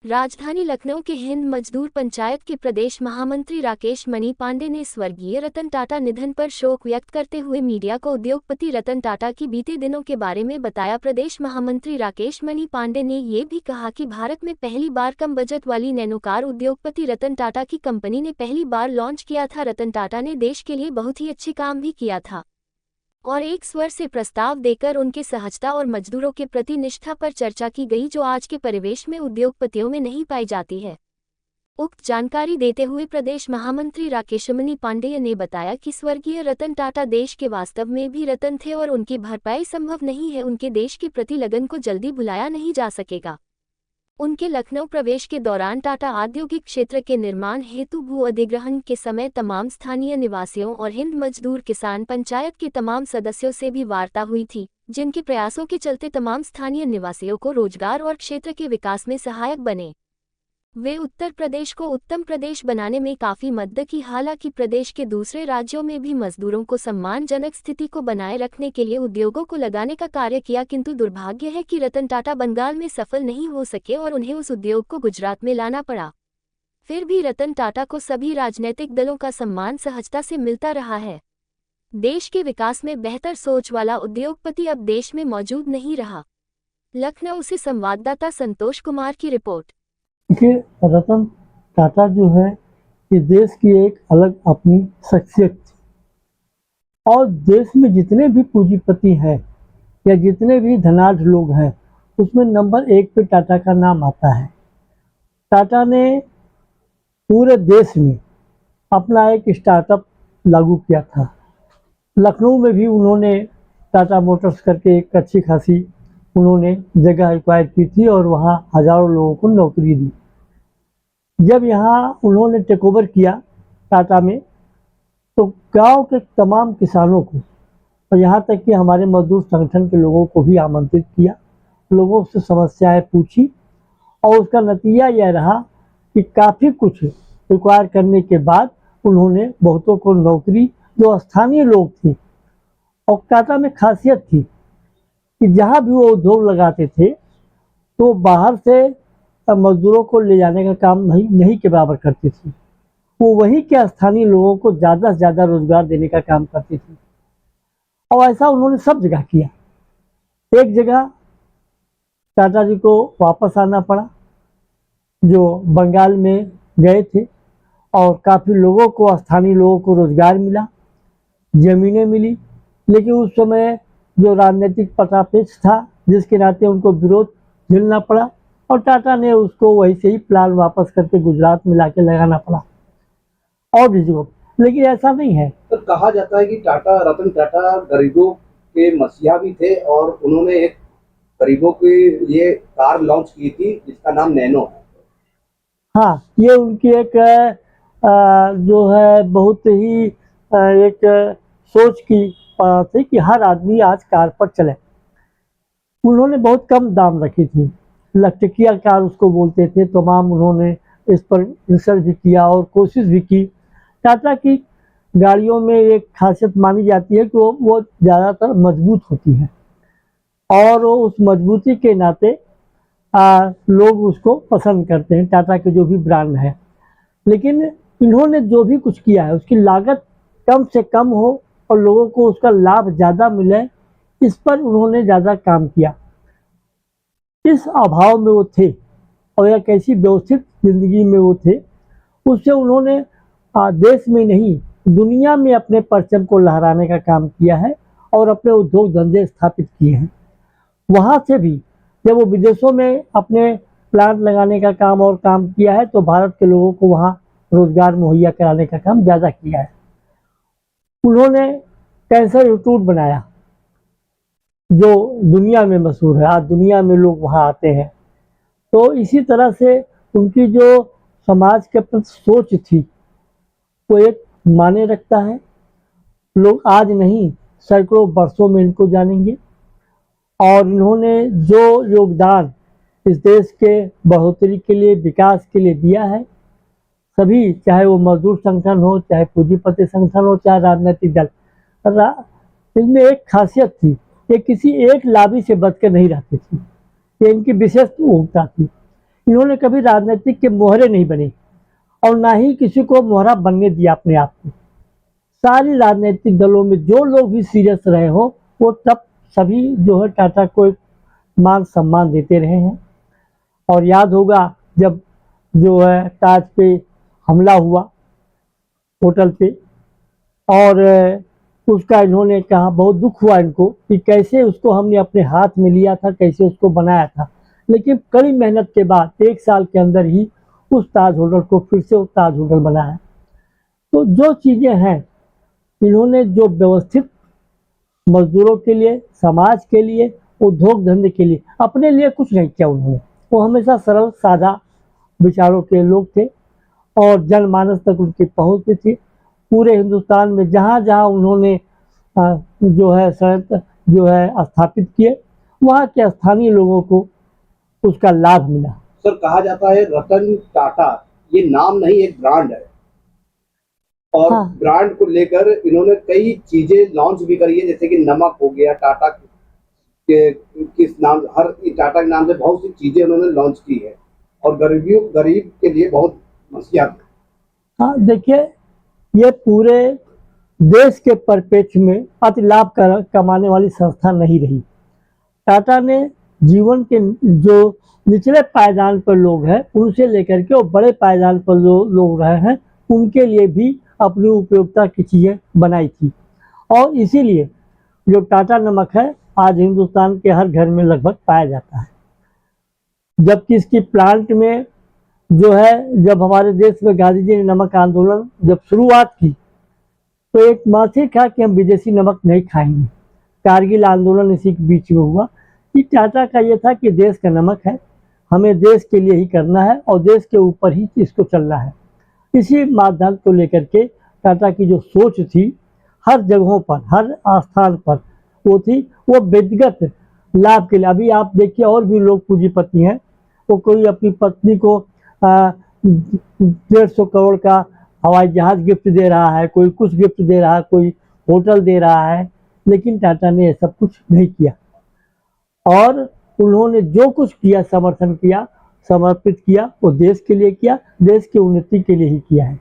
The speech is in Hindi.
राजधानी लखनऊ के हिंद मजदूर पंचायत के प्रदेश महामंत्री राकेश मणि पांडे ने स्वर्गीय रतन टाटा निधन पर शोक व्यक्त करते हुए मीडिया को उद्योगपति रतन टाटा की बीते दिनों के बारे में बताया। प्रदेश महामंत्री राकेश मणि पांडे ने ये भी कहा कि भारत में पहली बार कम बजट वाली नैनो कार उद्योगपति रतन टाटा की कंपनी ने पहली बार लॉन्च किया था। रतन टाटा ने देश के लिए बहुत ही अच्छे काम भी किया था और एक स्वर से प्रस्ताव देकर उनके सहजता और मजदूरों के प्रति निष्ठा पर चर्चा की गई, जो आज के परिवेश में उद्योगपतियों में नहीं पाई जाती है। उक्त जानकारी देते हुए प्रदेश महामंत्री राकेश मणि पांडेय ने बताया कि स्वर्गीय रतन टाटा देश के वास्तव में भी रतन थे और उनकी भरपाई संभव नहीं है। उनके देश के प्रति लगन को जल्दी भुलाया नहीं जा सकेगा। उनके लखनऊ प्रवेश के दौरान टाटा औद्योगिक क्षेत्र के निर्माण हेतु भू अधिग्रहण के समय तमाम स्थानीय निवासियों और हिंद मजदूर किसान पंचायत के तमाम सदस्यों से भी वार्ता हुई थी, जिनके प्रयासों के चलते तमाम स्थानीय निवासियों को रोजगार और क्षेत्र के विकास में सहायक बने। वे उत्तर प्रदेश को उत्तम प्रदेश बनाने में काफी मदद की। हालांकि प्रदेश के दूसरे राज्यों में भी मजदूरों को सम्मानजनक स्थिति को बनाए रखने के लिए उद्योगों को लगाने का कार्य किया, किंतु दुर्भाग्य है कि रतन टाटा बंगाल में सफल नहीं हो सके और उन्हें उस उद्योग को गुजरात में लाना पड़ा। फिर भी रतन टाटा को सभी राजनीतिक दलों का सम्मान सहजता से मिलता रहा है। देश के विकास में बेहतर सोच वाला उद्योगपति अब देश में मौजूद नहीं रहा। लखनऊ से संवाददाता संतोष कुमार की रिपोर्ट। देखिए, रतन टाटा जो है ये देश की एक अलग अपनी शख्सियत थी और देश में जितने भी पूंजीपति हैं या जितने भी धनाढ़ लोग हैं उसमें नंबर 1 पे टाटा का नाम आता है। टाटा ने पूरे देश में अपना एक स्टार्टअप लागू किया था। लखनऊ में भी उन्होंने टाटा मोटर्स करके एक अच्छी खासी उन्होंने जगह एक्वायर की थी और वहाँ हजारों लोगों को नौकरी दी। जब यहाँ उन्होंने टेक ओवर किया टाटा में, तो गांव के तमाम किसानों को और यहाँ तक कि हमारे मजदूर संगठन के लोगों को भी आमंत्रित किया, लोगों से समस्याएं पूछी और उसका नतीजा यह रहा कि काफ़ी कुछ एक्वायर करने के बाद उन्होंने बहुतों को नौकरी, जो स्थानीय लोग थे। और टाटा में खासियत थी कि जहाँ भी वो उद्योग लगाते थे तो बाहर से मजदूरों को ले जाने का काम नहीं के बराबर करती थी। वो वहीं के स्थानीय लोगों को ज़्यादा से ज़्यादा रोजगार देने का काम करती थी और ऐसा उन्होंने सब जगह किया। एक जगह टाटा जी को वापस आना पड़ा, जो बंगाल में गए थे, और काफ़ी लोगों को, स्थानीय लोगों को रोजगार मिला, ज़मीनें मिली। लेकिन उस समय जो राजनीतिक पटापेच था, जिसके नाते उनको विरोध झेलना पड़ा और टाटा ने उसको वही से ही प्लान वापस करके गुजरात में लाके लगाना पड़ा और भी जो। लेकिन ऐसा नहीं है। तो कहा जाता है कि रतन टाटा गरीबों के मसीहा भी थे और उन्होंने एक गरीबों के लिए कार लॉन्च की थी जिसका नाम नैनो है। हाँ, ये उनकी एक जो है बहुत ही एक सोच की थी कि हर आदमी आज कार पर चले। उन्होंने बहुत कम दाम रखी थी, लखटकिया कार उसको बोलते थे। तमाम उन्होंने इस पर रिसर्च भी किया और कोशिश भी की। टाटा की गाड़ियों में एक खासियत मानी जाती है कि वो ज़्यादातर मजबूत होती है और उस मजबूती के नाते लोग उसको पसंद करते हैं, टाटा के जो भी ब्रांड है। लेकिन इन्होंने जो भी कुछ किया है उसकी लागत कम से कम हो और लोगों को उसका लाभ ज़्यादा मिले, इस पर उन्होंने ज़्यादा काम किया। इस अभाव में वो थे और एक ऐसी व्यवस्थित जिंदगी में वो थे, उससे उन्होंने देश में नहीं दुनिया में अपने परचम को लहराने का काम किया है और अपने उद्योग धंधे स्थापित किए हैं। वहाँ से भी जब वो विदेशों में अपने प्लांट लगाने का काम और काम किया है, तो भारत के लोगों को वहाँ रोजगार मुहैया कराने का काम ज़्यादा किया है। उन्होंने कैंसर इंस्टीट्यूट बनाया जो दुनिया में मशहूर है, आज दुनिया में लोग वहाँ आते हैं। तो इसी तरह से उनकी जो समाज के प्रति सोच थी वो एक माने रखता है। लोग आज नहीं सैकड़ों वर्षों में इनको जानेंगे और इन्होंने जो योगदान इस देश के बढ़ोतरी के लिए, विकास के लिए दिया है, सभी, चाहे वो मजदूर संगठन हो, चाहे पूंजीपति संगठन हो, चाहे राजनीतिक दल, इसमें एक खासियत थी, ये किसी एक लाभी से बच के नहीं रहती थी। ये इनकी विशेष भूमिका थी इन्होंने कभी राजनीतिक के मोहरे नहीं बने और ना ही किसी को मोहरा बनने दिया अपने आप को। सारी राजनीतिक दलों में जो लोग भी सीरियस रहे हो वो तब सभी जो है टाटा को एक मान सम्मान देते रहे हैं। और याद होगा जब जो है ताज पे हमला हुआ होटल पे, और उसका इन्होंने कहा, बहुत दुख हुआ इनको कि कैसे उसको हमने अपने हाथ में लिया था, कैसे उसको बनाया था, लेकिन कड़ी मेहनत के बाद 1 साल के अंदर ही उस ताज होटल को फिर से उस ताज होटल बनाया। तो जो चीज़ें हैं, इन्होंने जो व्यवस्थित मजदूरों के लिए, समाज के लिए, उद्योग धंधे के लिए, अपने लिए कुछ नहीं किया उन्होंने। वो हमेशा सरल सादा विचारों के लोग थे और जनमानस तक उनकी पहुंच भी थी। पूरे हिंदुस्तान में जहाँ जहाँ उन्होंने जो है संयंत्र जो है स्थापित किए, वहाँ के स्थानीय लोगों को उसका लाभ मिला। सर, कहा जाता है रतन टाटा ये नाम नहीं, एक ब्रांड है, और हाँ। ब्रांड को लेकर इन्होंने कई चीजें लॉन्च भी करी है, जैसे कि नमक हो गया, टाटा के किस नाम, हर टाटा के नाम से बहुत सी चीजें उन्होंने लॉन्च की है और गरीब के लिए बहुत मसीहा। हाँ, देखिए, ये पूरे देश के परिप्रेक्ष्य में अति लाभ कमाने वाली संस्था नहीं रही। टाटा ने जीवन के जो निचले पायदान पर लोग हैं उनसे लेकर के और बड़े पायदान पर जो लोग रहे हैं उनके लिए भी अपनी उपयोगिता की चीज़ें बनाई थी। और इसीलिए जो टाटा नमक है आज हिंदुस्तान के हर घर में लगभग पाया जाता है। जबकि इसकी प्लांट में जो है, जब हमारे देश में गांधी जी ने नमक आंदोलन जब शुरुआत की तो एक मासिक था कि हम विदेशी नमक नहीं खाएंगे। कारगिल आंदोलन इसी के बीच में हुआ कि टाटा का ये था कि देश का नमक है, हमें देश के लिए ही करना है और देश के ऊपर ही इसको चलना है। इसी माध्यम को लेकर के टाटा की जो सोच थी हर जगहों पर, हर आस्थान पर वो थी, वो व्यक्तिगत लाभ के लिए। अभी आप देखिए और भी लोग पूंजीपति हैं, वो कोई अपनी पत्नी को 150 करोड़ का हवाई जहाज गिफ्ट दे रहा है, कोई कुछ गिफ्ट दे रहा है, कोई होटल दे रहा है, लेकिन टाटा ने ये सब कुछ नहीं किया। और उन्होंने जो कुछ किया, समर्थन किया, समर्पित किया, वो देश के लिए किया, देश की उन्नति के लिए ही किया है।